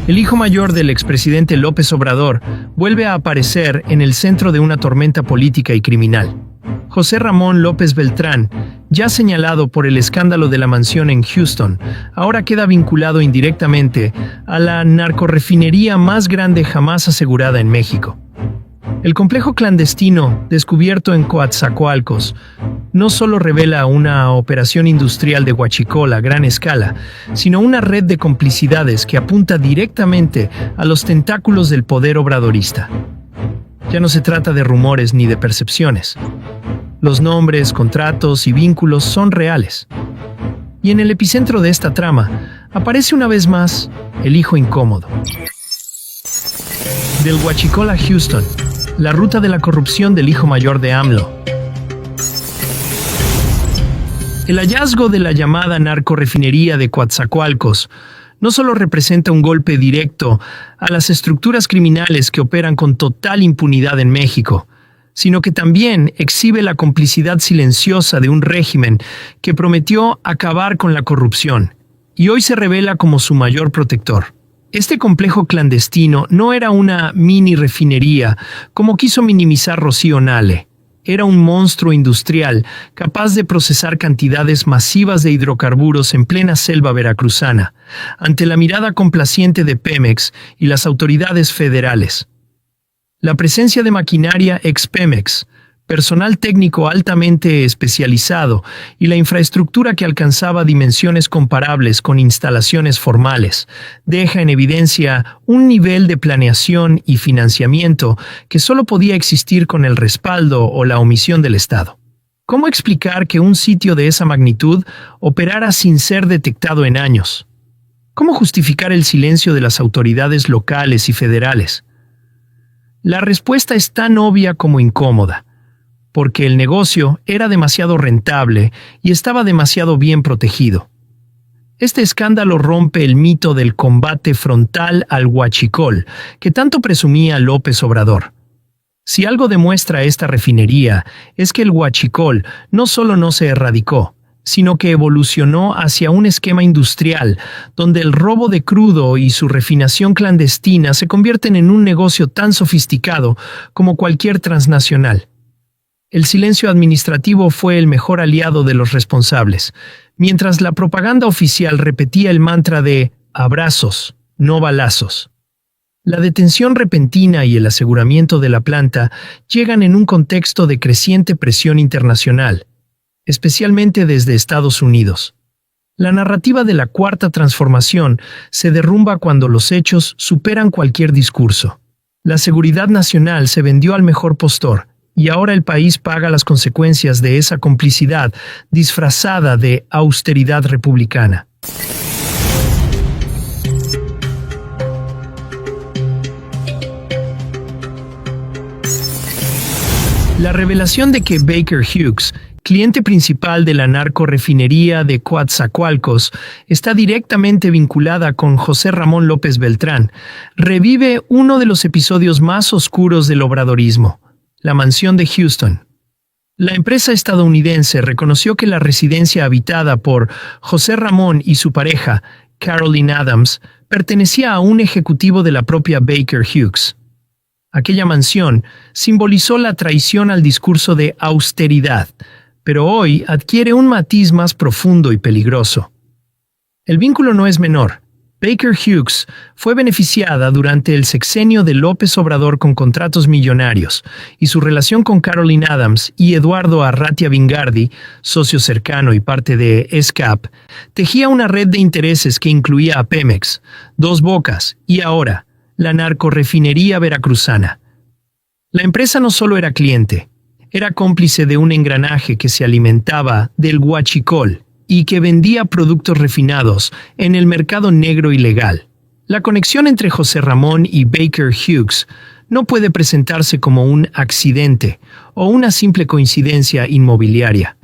El hijo mayor del expresidente López Obrador vuelve a aparecer en el centro de una tormenta política y criminal. José Ramón López Beltrán, ya señalado por el escándalo de la mansión en Houston, ahora queda vinculado indirectamente a la narcorrefinería más grande jamás asegurada en México. El complejo clandestino, descubierto en Coatzacoalcos, no solo revela una operación industrial de huachicol a gran escala, sino una red de complicidades que apunta directamente a los tentáculos del poder obradorista. Ya no se trata de rumores ni de percepciones. Los nombres, contratos y vínculos son reales. Y en el epicentro de esta trama aparece una vez más el hijo incómodo. Del huachicol a Houston, la ruta de la corrupción del hijo mayor de AMLO. El hallazgo de la llamada narcorrefinería de Coatzacoalcos no solo representa un golpe directo a las estructuras criminales que operan con total impunidad en México, sino que también exhibe la complicidad silenciosa de un régimen que prometió acabar con la corrupción y hoy se revela como su mayor protector. Este complejo clandestino no era una mini refinería, como quiso minimizar Rocío Nale. Era un monstruo industrial capaz de procesar cantidades masivas de hidrocarburos en plena selva veracruzana, ante la mirada complaciente de Pemex y las autoridades federales. La presencia de maquinaria ex-Pemex, personal técnico altamente especializado y la infraestructura que alcanzaba dimensiones comparables con instalaciones formales, deja en evidencia un nivel de planeación y financiamiento que solo podía existir con el respaldo o la omisión del Estado. ¿Cómo explicar que un sitio de esa magnitud operara sin ser detectado en años? ¿Cómo justificar el silencio de las autoridades locales y federales? La respuesta es tan obvia como incómoda, porque el negocio era demasiado rentable y estaba demasiado bien protegido. Este escándalo rompe el mito del combate frontal al huachicol que tanto presumía López Obrador. Si algo demuestra esta refinería es que el huachicol no solo no se erradicó, sino que evolucionó hacia un esquema industrial donde el robo de crudo y su refinación clandestina se convierten en un negocio tan sofisticado como cualquier transnacional. El silencio administrativo fue el mejor aliado de los responsables, mientras la propaganda oficial repetía el mantra de abrazos, no balazos. La detención repentina y el aseguramiento de la planta llegan en un contexto de creciente presión internacional, especialmente desde Estados Unidos. La narrativa de la Cuarta Transformación se derrumba cuando los hechos superan cualquier discurso. La seguridad nacional se vendió al mejor postor, y ahora el país paga las consecuencias de esa complicidad disfrazada de austeridad republicana. La revelación de que Baker Hughes, cliente principal de la narcorrefinería de Coatzacoalcos, está directamente vinculada con José Ramón López Beltrán, revive uno de los episodios más oscuros del obradorismo: la mansión de Houston. La empresa estadounidense reconoció que la residencia habitada por José Ramón y su pareja, Caroline Adams, pertenecía a un ejecutivo de la propia Baker Hughes. Aquella mansión simbolizó la traición al discurso de austeridad, pero hoy adquiere un matiz más profundo y peligroso. El vínculo no es menor. Baker Hughes fue beneficiada durante el sexenio de López Obrador con contratos millonarios, y su relación con Caroline Adams y Eduardo Arratia Vingardi, socio cercano y parte de ESCAP, tejía una red de intereses que incluía a Pemex, Dos Bocas y ahora la narcorrefinería veracruzana. La empresa no solo era cliente, era cómplice de un engranaje que se alimentaba del huachicol y que vendía productos refinados en el mercado negro ilegal. La conexión entre José Ramón y Baker Hughes no puede presentarse como un accidente o una simple coincidencia inmobiliaria.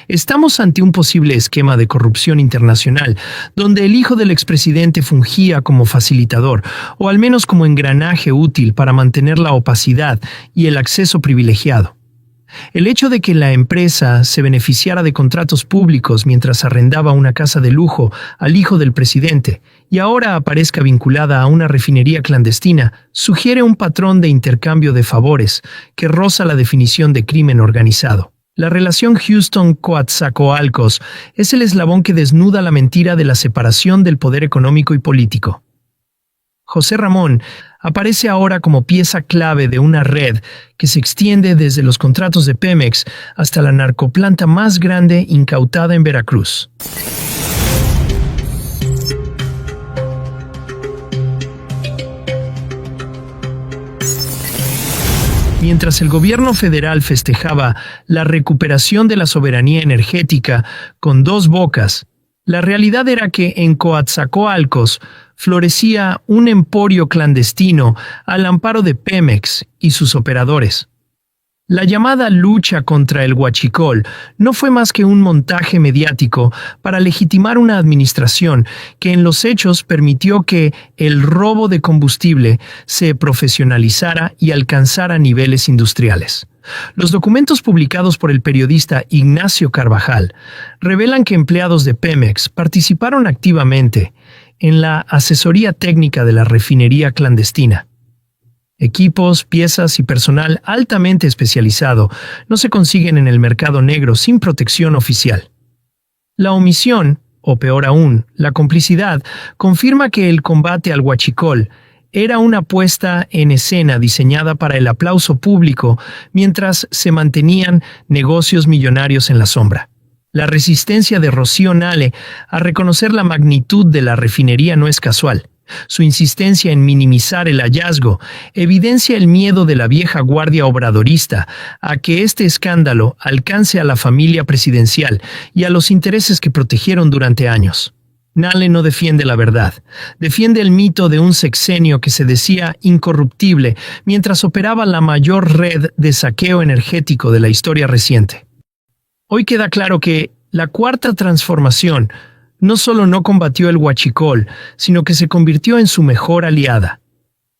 Estamos ante un posible esquema de corrupción internacional, donde el hijo del expresidente fungía como facilitador, o al menos como engranaje útil para mantener la opacidad y el acceso privilegiado. El hecho de que la empresa se beneficiara de contratos públicos mientras arrendaba una casa de lujo al hijo del presidente y ahora aparezca vinculada a una refinería clandestina sugiere un patrón de intercambio de favores que roza la definición de crimen organizado. La relación Houston-Coatzacoalcos es el eslabón que desnuda la mentira de la separación del poder económico y político. José Ramón aparece ahora como pieza clave de una red que se extiende desde los contratos de Pemex hasta la narcoplanta más grande incautada en Veracruz. Mientras el gobierno federal festejaba la recuperación de la soberanía energética con dos bocas, la realidad era que en Coatzacoalcos florecía un emporio clandestino al amparo de Pemex y sus operadores. La llamada lucha contra el huachicol no fue más que un montaje mediático para legitimar una administración que en los hechos permitió que el robo de combustible se profesionalizara y alcanzara niveles industriales. Los documentos publicados por el periodista Ignacio Carvajal revelan que empleados de Pemex participaron activamente en la asesoría técnica de la refinería clandestina. Equipos, piezas y personal altamente especializado no se consiguen en el mercado negro sin protección oficial. La omisión, o peor aún, la complicidad, confirma que el combate al huachicol era una puesta en escena diseñada para el aplauso público mientras se mantenían negocios millonarios en la sombra. La resistencia de Rocío Nale a reconocer la magnitud de la refinería no es casual. Su insistencia en minimizar el hallazgo evidencia el miedo de la vieja guardia obradorista a que este escándalo alcance a la familia presidencial y a los intereses que protegieron durante años. Nale no defiende la verdad, defiende el mito de un sexenio que se decía incorruptible mientras operaba la mayor red de saqueo energético de la historia reciente. Hoy queda claro que la Cuarta Transformación no solo no combatió el huachicol, sino que se convirtió en su mejor aliada.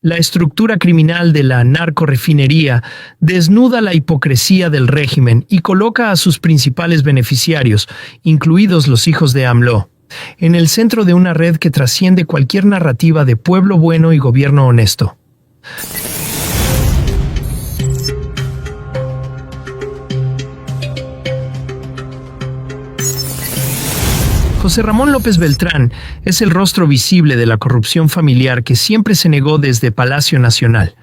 La estructura criminal de la narcorrefinería desnuda la hipocresía del régimen y coloca a sus principales beneficiarios, incluidos los hijos de AMLO, en el centro de una red que trasciende cualquier narrativa de pueblo bueno y gobierno honesto. José Ramón López Beltrán es el rostro visible de la corrupción familiar que siempre se negó desde Palacio Nacional.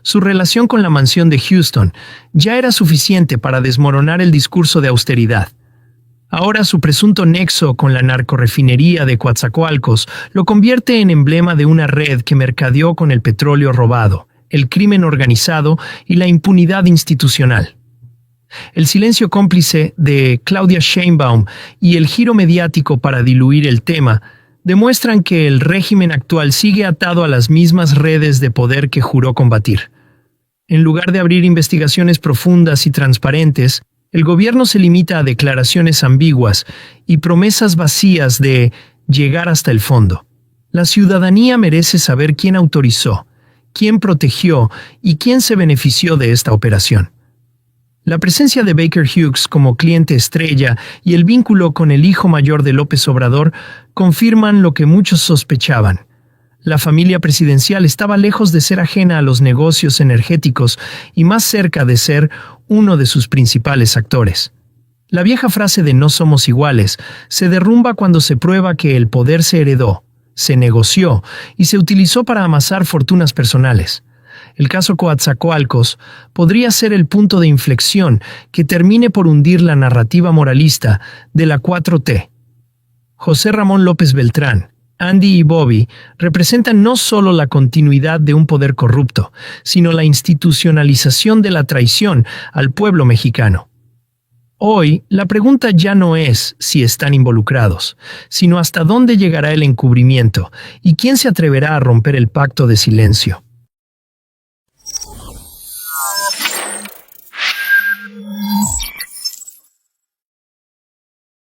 Su relación con la mansión de Houston ya era suficiente para desmoronar el discurso de austeridad. Ahora su presunto nexo con la narcorrefinería de Coatzacoalcos lo convierte en emblema de una red que mercadeó con el petróleo robado, el crimen organizado y la impunidad institucional. El silencio cómplice de Claudia Sheinbaum y el giro mediático para diluir el tema demuestran que el régimen actual sigue atado a las mismas redes de poder que juró combatir. En lugar de abrir investigaciones profundas y transparentes, el gobierno se limita a declaraciones ambiguas y promesas vacías de llegar hasta el fondo. La ciudadanía merece saber quién autorizó, quién protegió y quién se benefició de esta operación. La presencia de Baker Hughes como cliente estrella y el vínculo con el hijo mayor de López Obrador confirman lo que muchos sospechaban. La familia presidencial estaba lejos de ser ajena a los negocios energéticos y más cerca de ser uno de sus principales actores. La vieja frase de "no somos iguales" se derrumba cuando se prueba que el poder se heredó, se negoció y se utilizó para amasar fortunas personales. El caso Coatzacoalcos podría ser el punto de inflexión que termine por hundir la narrativa moralista de la 4T. José Ramón López Beltrán, Andy y Bobby representan no solo la continuidad de un poder corrupto, sino la institucionalización de la traición al pueblo mexicano. Hoy, la pregunta ya no es si están involucrados, sino hasta dónde llegará el encubrimiento y quién se atreverá a romper el pacto de silencio.